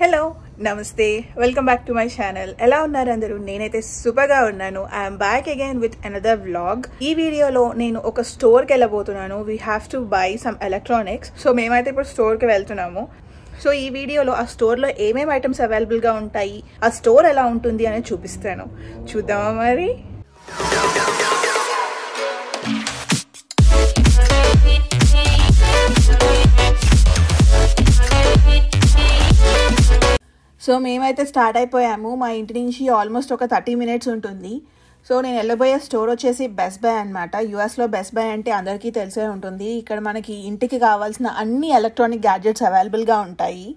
Hello నమస్తే welcome back to my channel. ఎలా ఉన్నారు అందరూ? నేనైతే సూపర్ గా ఉన్నాను. I'm back again with another vlog. ఈ వీడియోలో నేను ఒక స్టోర్ కి వెళ్ళబోతున్నాను. We have to buy some electronics. So మేమైతే ఇప్పుడు స్టోర్ కి వెళ్తున్నాము. సో ఈ వీడియోలో ఆ స్టోర్ లో ఏమేమి ఐటమ్స్ అవైలబుల్ గా ఉంటాయి, ఆ స్టోర్ ఎలా ఉంటుంది అనేది చూపిస్తాను. చూద్దామా మరి? సో మేమైతే స్టార్ట్ అయిపోయాము. మా ఇంటి నుంచి ఆల్మోస్ట్ ఒక 30 minutes ఉంటుంది. సో నేను వెళ్ళబోయే స్టోర్ వచ్చేసి బెస్ట్ బై అనమాట. యూఎస్లో బెస్ట్ బై అంటే అందరికీ తెలిసే ఉంటుంది. ఇక్కడ మనకి ఇంటికి కావాల్సిన అన్ని ఎలక్ట్రానిక్ గ్యాడ్జెట్స్ అవైలబుల్గా ఉంటాయి.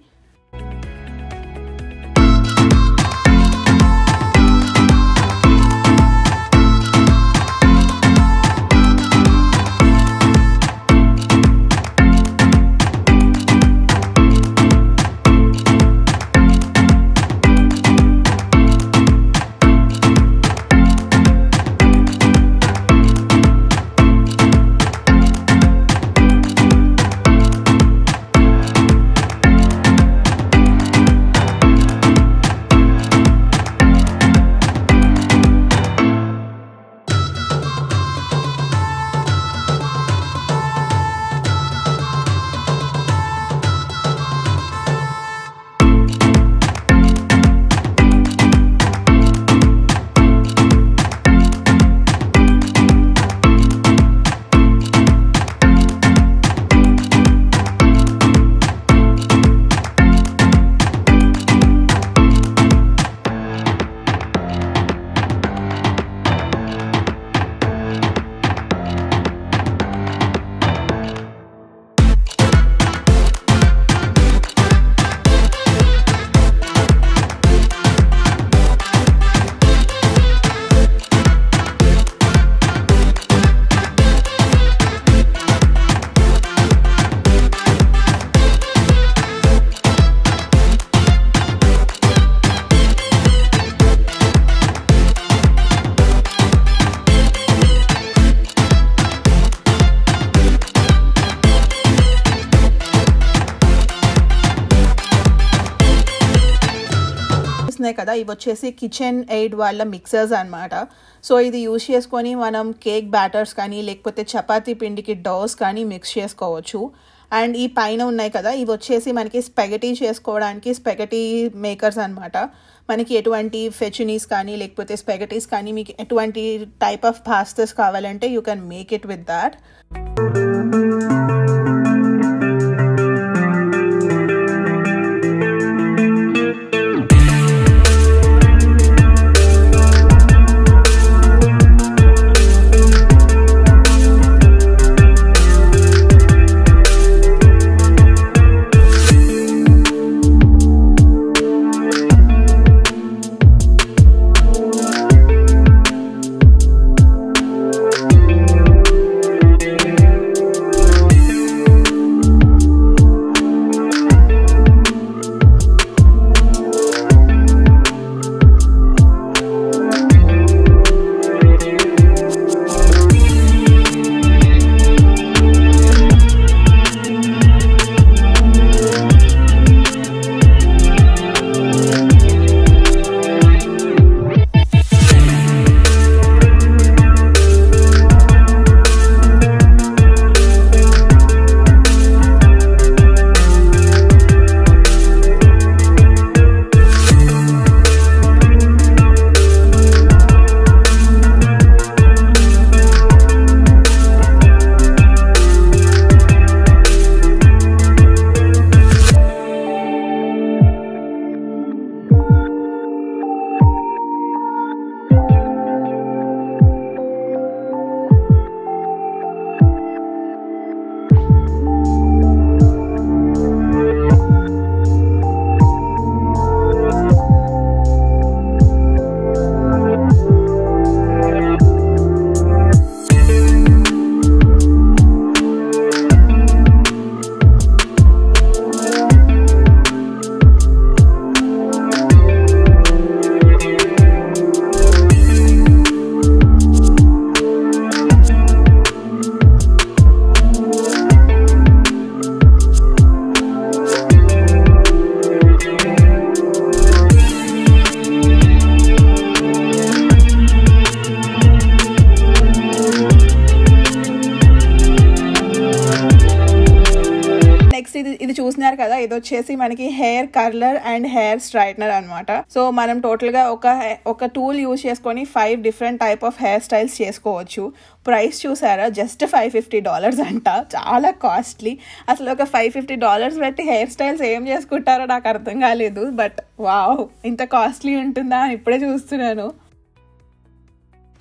కదా, ఇవి వచ్చేసి కిచెన్ ఎయిడ్ వాళ్ళ మిక్సర్స్ అనమాట. సో ఇది యూజ్ చేసుకొని మనం కేక్ బ్యాటర్స్ కానీ లేకపోతే చపాతీ పిండికి డోస్ కానీ మిక్స్ చేసుకోవచ్చు. అండ్ ఈ పైన ఉన్నాయి కదా, ఇవి వచ్చేసి మనకి స్పెగటీ చేసుకోవడానికి స్పెగటీ మేకర్స్ అనమాట. మనకి ఎటువంటి ఫెచునీస్ కానీ లేకపోతే స్పెగటీస్ కానీ మీకు ఎటువంటి టైప్ ఆఫ్ పాస్తాస్ కావాలంటే you can make it with that. ఇది వచ్చేసి మనకి hair curler and hair straightener అనమాట. సో మనం టోటల్ గా ఒక టూల్ యూజ్ చేసుకొని 5 different type of hair styles చేసుకోవచ్చు. ప్రైస్ చూసారా, జస్ట్ $550 అంట, చాలా కాస్ట్లీ. అసలు ఒక $550 పెట్టి హెయిర్ స్టైల్స్ ఏం చేసుకుంటారో నాకు అర్థం కాలేదు. బట్ వావ్, ఇంత కాస్ట్లీ ఉంటుందా అని ఇప్పుడే చూస్తున్నాను.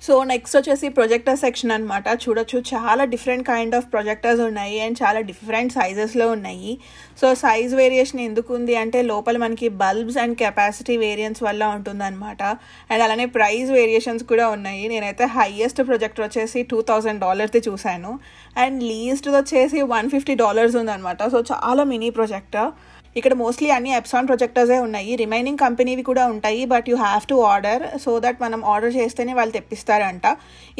సో నెక్స్ట్ వచ్చేసి ప్రొజెక్టర్ సెక్షన్ అనమాట. చూడొచ్చు, చాలా డిఫరెంట్ కైండ్ ఆఫ్ ప్రొజెక్టర్స్ ఉన్నాయి అండ్ చాలా డిఫరెంట్ సైజెస్లో ఉన్నాయి. సో సైజ్ వేరియేషన్ ఎందుకు ఉంది అంటే లోపల మనకి బల్బ్స్ అండ్ కెపాసిటీ వేరియంట్స్ వల్ల ఉంటుందన్నమాట. అండ్ అలానే ప్రైస్ వేరియేషన్స్ కూడా ఉన్నాయి. నేనైతే హైయెస్ట్ ప్రొజెక్టర్ వచ్చేసి $2000 చూశాను అండ్ లీస్ట్ వచ్చేసి $150 ఉందన్నమాట. సో చాలా మినీ ప్రొజెక్టర్. ఇక్కడ మోస్ట్లీ అన్ని ఎప్సాన్ ప్రొజెక్టర్సే ఉన్నాయి. రిమైనింగ్ కంపెనీవి కూడా ఉంటాయి, but you have to order. So that మనం ఆర్డర్ చేస్తేనే వాళ్ళు తెప్పిస్తారంట.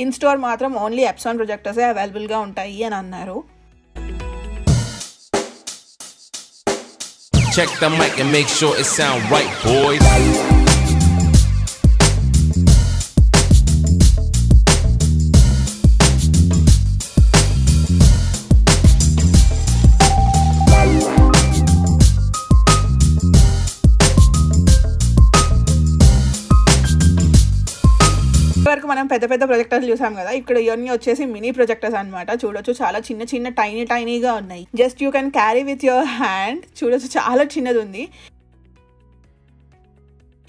ఇన్ స్టోర్ మాత్రం ఓన్లీ ఎప్సాన్ ప్రొజెక్టర్సే అవైలబుల్గా ఉంటాయి అని అన్నారు. Check the mic and make sure it sound right, boys. వరకు మనం పెద్ద పెద్ద ప్రొజెక్టర్స్ చూసాం కదా, ఇక్కడ ఇవన్నీ వచ్చేసి మినీ ప్రొజెక్టర్స్ అనమాట. చూడొచ్చు, చాలా చిన్న టైనీగా ఉన్నాయి. Just you can carry with your hand. చూడొచ్చు, చాలా చిన్నది ఉంది.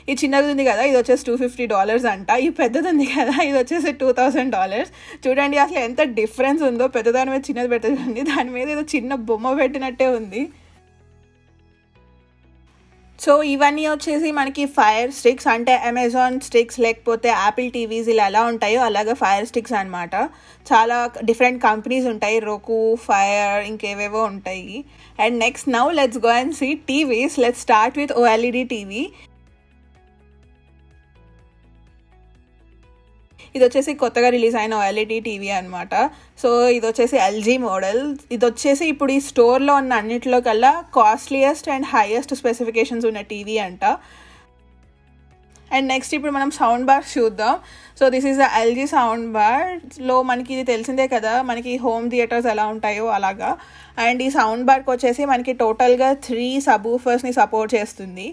ఈ చిన్నది ఉంది కదా, ఇది వచ్చేసి $250 అంట. ఈ పెద్దది ఉంది కదా, ఇది వచ్చేసి $2000. చూడండి అసలు ఎంత డిఫరెన్స్ ఉందో. పెద్దదాని మీద చిన్నది పెట్టండి, దాని మీద ఏదో చిన్న బొమ్మ పెట్టినట్టే ఉంది. సో ఇవన్నీ వచ్చేసి మనకి ఫైర్ స్టిక్స్, అంటే అమెజాన్ స్టిక్స్ లేకపోతే యాపిల్ టీవీస్ ఇలా ఎలా ఉంటాయో అలాగే ఫైర్ స్టిక్స్ అనమాట. చాలా డిఫరెంట్ కంపెనీస్ ఉంటాయి, roku, ఫైర్, ఇంకేవేవో ఉంటాయి. And next now let's go and see TVs. Let's start with OLED TV. ఇది వచ్చేసి కొత్తగా రిలీజ్ అయిన OLED టీవీ అనమాట. సో ఇది వచ్చేసి LG మోడల్. ఇది వచ్చేసి ఇప్పుడు ఈ స్టోర్లో ఉన్న అన్నింటిలో కల్లా కాస్ట్లీయెస్ట్ అండ్ హైయెస్ట్ స్పెసిఫికేషన్స్ ఉన్న టీవీ అంట. అండ్ నెక్స్ట్ ఇప్పుడు మనం సౌండ్ బార్ చూద్దాం. So this is the LG sound బార్లో మనకి ఇది తెలిసిందే కదా, మనకి హోమ్ థియేటర్స్ ఎలా ఉంటాయో అలాగా. అండ్ ఈ సౌండ్ బార్కి వచ్చేసి మనకి టోటల్గా 3 సబ్‌వూఫర్స్ని సపోర్ట్ చేస్తుంది.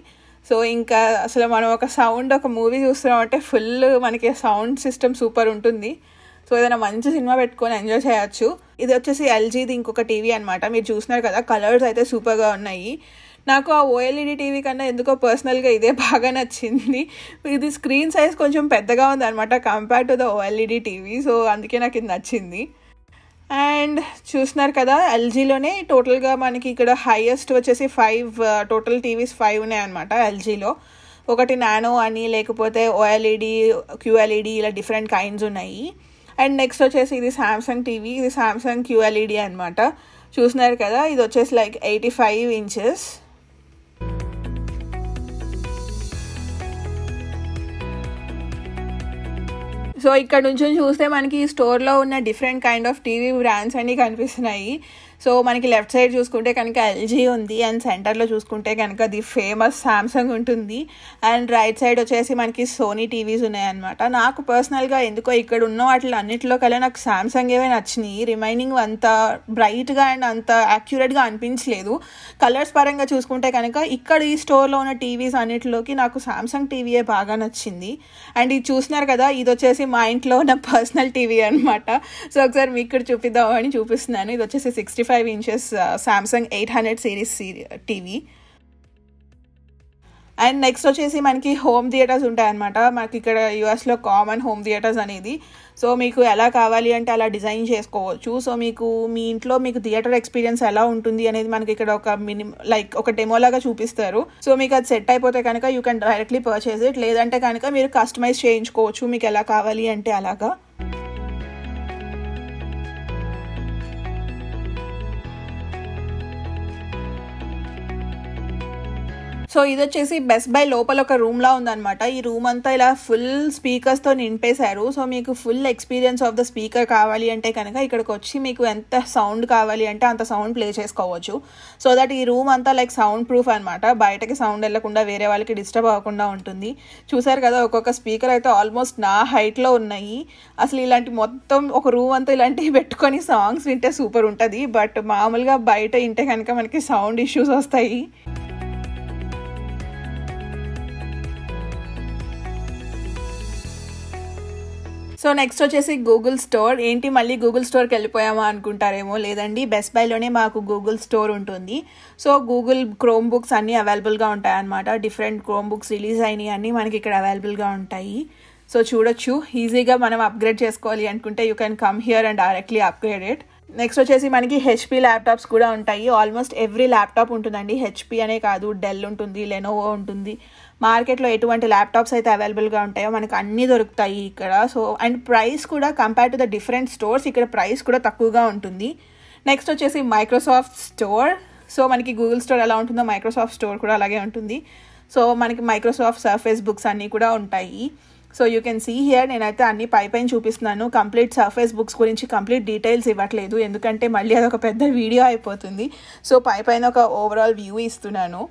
సో ఇంకా అసలు మనం ఒక మూవీ చూస్తున్నామంటే ఫుల్ మనకి సౌండ్ సిస్టమ్ సూపర్ ఉంటుంది. సో ఏదైనా మంచి సినిమా పెట్టుకొని ఎంజాయ్ చేయొచ్చు. ఇది వచ్చేసి LGది ఇంకొక టీవీ అనమాట. మీరు చూస్తున్నారు కదా, కలర్స్ అయితే సూపర్గా ఉన్నాయి. నాకు ఆ OLED టీవీ కన్నా ఎందుకో పర్సనల్గా ఇదే బాగా నచ్చింది. ఇది స్క్రీన్ సైజ్ కొంచెం పెద్దగా ఉంది అనమాట compare to the OLED TV. So అందుకే నాకు ఇది నచ్చింది. అండ్ చూస్తున్నారు కదా, LGలోనే టోటల్గా మనకి ఇక్కడ హైయెస్ట్ వచ్చేసి 5 టోటల్ టీవీస్ 5 ఉన్నాయి అనమాట LGలో. ఒకటి నానో అని, లేకపోతే OLED, QLED ఇలా డిఫరెంట్ కైండ్స్ ఉన్నాయి. అండ్ నెక్స్ట్ వచ్చేసి ఇది సామ్సంగ్ టీవీ. ఇది సామ్సంగ్ QLED అనమాట. చూస్తున్నారు కదా, ఇది వచ్చేసి లైక్ 85 ఇంచెస్. సో ఇక్కడ నుంచి చూస్తే మనకి ఈ స్టోర్లో ఉన్న different kind of TV brands అన్నీ కనిపిస్తున్నాయి. సో మనకి లెఫ్ట్ సైడ్ చూసుకుంటే కనుక LG ఉంది అండ్ సెంటర్లో చూసుకుంటే కనుక ది ఫేమస్ సామ్సంగ్ ఉంటుంది. అండ్ రైట్ సైడ్ వచ్చేసి మనకి సోనీ టీవీస్ ఉన్నాయన్నమాట. నాకు పర్సనల్గా ఎందుకో ఇక్కడ ఉన్న వాటిలో అన్నింటిలో కల్లా నాకు సామ్సంగ్ ఏవే నచ్చినాయి. రిమైనింగ్ అంత బ్రైట్గా అండ్ అంత యాక్యురేట్గా అనిపించలేదు. కలర్స్ పరంగా చూసుకుంటే కనుక ఇక్కడ ఈ స్టోర్లో ఉన్న టీవీస్ అన్నింటిలోకి నాకు సామ్సంగ్ టీవీయే బాగా నచ్చింది. అండ్ ఇది చూస్తున్నారు కదా, ఇది వచ్చేసి మా ఇంట్లో ఉన్న పర్సనల్ టీవీ అనమాట. సో ఒకసారి మీకు ఇక్కడ చూపిద్దామని చూపిస్తున్నాను. ఇది వచ్చేసి 65 inches Samsung 800 series TV. And next వచ్చేసి మనకి హోమ్ థియేటర్స్ ఉంటాయన్నమాట. మనకి ఇక్కడ యూఎస్లో కామన్ హోమ్ థియేటర్స్ అనేది. సో మీకు ఎలా కావాలి అంటే అలా డిజైన్ చేసుకోవచ్చు. సో మీకు మీ ఇంట్లో మీకు థియేటర్ ఎక్స్పీరియన్స్ ఎలా ఉంటుంది అనేది మనకి ఇక్కడ ఒక ఒక డెమో లాగా చూపిస్తారు. సో మీకు అది సెట్ అయిపోతే కనుక you can directly purchase it. లేదంటే కనుక మీరు కస్టమైజ్ చేయించుకోవచ్చు మీకు ఎలా కావాలి అంటే అలాగా. సో ఇది వచ్చేసి బెస్ట్ బై లోపల ఒక రూమ్లా ఉందన్నమాట. ఈ రూమ్ అంతా ఇలా ఫుల్ స్పీకర్స్తో నింపేశారు. సో మీకు full experience of the speaker కావాలి అంటే కనుక ఇక్కడికి వచ్చి మీకు ఎంత సౌండ్ కావాలి అంటే అంత సౌండ్ ప్లే చేసుకోవచ్చు. సో దట్ ఈ రూమ్ అంతా లైక్ సౌండ్ ప్రూఫ్ అనమాట. బయటకి సౌండ్ వెళ్ళకుండా వేరే వాళ్ళకి డిస్టర్బ్ అవ్వకుండా ఉంటుంది. చూసారు కదా, ఒక్కొక్క స్పీకర్ అయితే ఆల్మోస్ట్ నా హైట్లో ఉన్నాయి. అసలు ఇలాంటి మొత్తం ఒక రూమ్ అంతా ఇలాంటివి పెట్టుకొని సాంగ్స్ వింటే సూపర్ ఉంటుంది. బట్ మామూలుగా బయట వింటే కనుక మనకి సౌండ్ ఇష్యూస్ వస్తాయి. సో నెక్స్ట్ వచ్చేసి గూగుల్ స్టోర్. ఏంటి మళ్ళీ గూగుల్ స్టోర్కి వెళ్ళిపోయామా అనుకుంటారేమో, లేదండి, బెస్ట్ బైలోనే మాకు గూగుల్ స్టోర్ ఉంటుంది. సో గూగుల్ క్రోమ్ బుక్స్ అన్నీ అవైలబుల్గా ఉంటాయి అన్నమాట. డిఫరెంట్ క్రోమ్ బుక్స్ రిలీజ్ అయినాయి అన్నీ మనకి ఇక్కడ అవైలబుల్గా ఉంటాయి. సో చూడొచ్చు, ఈజీగా మనం అప్గ్రేడ్ చేసుకోవాలి అనుకుంటే you can come here and directly upgrade it. Next వచ్చేసి మనకి హెచ్పి ల్యాప్టాప్స్ కూడా ఉంటాయి. ఆల్మోస్ట్ ఎవ్రీ ల్యాప్టాప్ ఉంటుందండి. హెచ్పి అనే కాదు, డెల్ ఉంటుంది, లెనోవో ఉంటుంది. మార్కెట్లో ఎటువంటి ల్యాప్టాప్స్ అయితే అవైలబుల్గా ఉంటాయో మనకు అన్నీ దొరుకుతాయి ఇక్కడ. సో అండ్ ప్రైస్ కూడా compare to the different stores ఇక్కడ ప్రైస్ కూడా తక్కువగా ఉంటుంది. నెక్స్ట్ వచ్చేసి మైక్రోసాఫ్ట్ స్టోర్. సో మనకి గూగుల్ స్టోర్ ఎలా ఉంటుందో మైక్రోసాఫ్ట్ స్టోర్ కూడా అలాగే ఉంటుంది. సో మనకి మైక్రోసాఫ్ట్ సర్ఫేస్ బుక్స్ అన్నీ కూడా ఉంటాయి. So you can see here, నేనైతే అన్ని పైన చూపిస్తున్నాను. కంప్లీట్ సర్ఫేస్ బుక్స్ గురించి కంప్లీట్ డీటెయిల్స్ ఇవ్వట్లేదు, ఎందుకంటే మళ్ళీ అదొక పెద్ద వీడియో అయిపోతుంది. సో పైన ఒక ఓవరాల్ వ్యూ ఇస్తున్నాను.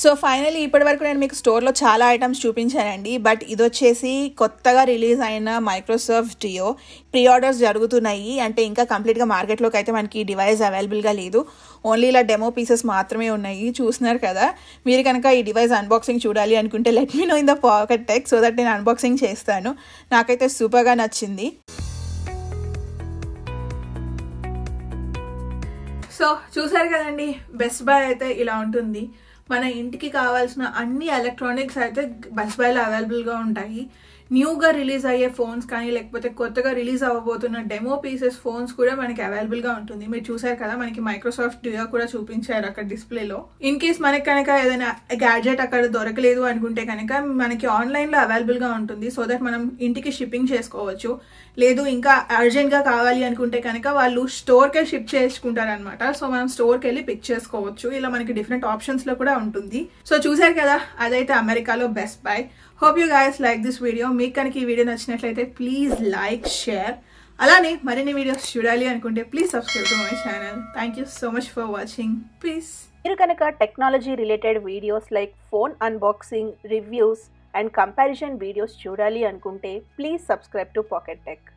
సో ఫైనలీ ఇప్పటి వరకు నేను మీకు స్టోర్లో చాలా ఐటమ్స్ చూపించానండి. బట్ ఇది వచ్చేసి కొత్తగా రిలీజ్ అయిన మైక్రోసాఫ్ట్ డియో. ప్రీ ఆర్డర్స్ జరుగుతున్నాయి, అంటే ఇంకా కంప్లీట్గా మార్కెట్లోకి అయితే మనకి ఈ డివైస్ అవైలబుల్గా లేదు. ఓన్లీ ఇలా డెమో పీసెస్ మాత్రమే ఉన్నాయి. చూస్తున్నారు కదా, మీరు కనుక ఈ డివైస్ అన్బాక్సింగ్ చూడాలి అనుకుంటే let me know in the pocket tech, so that నేను అన్బాక్సింగ్ చేస్తాను. నాకైతే సూపర్గా నచ్చింది. సో చూసారు కదండి, బెస్ట్ బై అయితే ఇలా ఉంటుంది. మన ఇంటికి కావాల్సిన అన్ని ఎలక్ట్రానిక్స్ అయితే బెస్ట్ బైలో అవైలబుల్గా ఉంటాయి. న్యూగా రిలీజ్ అయ్యే ఫోన్స్ కానీ లేకపోతే కొత్తగా రిలీజ్ అవ్వబోతున్న డెమో పీసెస్ ఫోన్స్ కూడా మనకి అవైలబుల్గా ఉంటుంది. మీరు చూసారు కదా, మనకి మైక్రోసాఫ్ట్ డియో కూడా చూపించారు అక్కడ డిస్ప్లేలో. ఇన్ కేస్ మనకి కనుక ఏదైనా గ్యాడ్జెట్ అక్కడ దొరకలేదు అనుకుంటే కనుక మనకి ఆన్లైన్లో అవైలబుల్గా ఉంటుంది. సో దట్ మనం ఇంటికి షిప్పింగ్ చేసుకోవచ్చు. లేదు ఇంకా అర్జెంట్గా కావాలి అనుకుంటే కనుక వాళ్ళు స్టోర్కే షిప్ చేసుకుంటారనమాట. సో మనం స్టోర్కి వెళ్ళి పిక్ చేసుకోవచ్చు. ఇలా మనకి డిఫరెంట్ ఆప్షన్స్లో కూడా ఉంటుంది. సో చూసారు కదా, అదైతే అమెరికాలో best by. Hope you guys like this video. మీకు కనుక ఈ వీడియో నచ్చినట్లయితే ప్లీజ్ లైక్, షేర్. అలానే మరిన్ని వీడియోస్ చూడాలి అనుకుంటే please subscribe to my channel. Thank you so much for watching. Peace. మీరు కనుక technology related videos like phone unboxing, reviews and comparison videos చూడాలి అనుకుంటే please subscribe to pocket tech.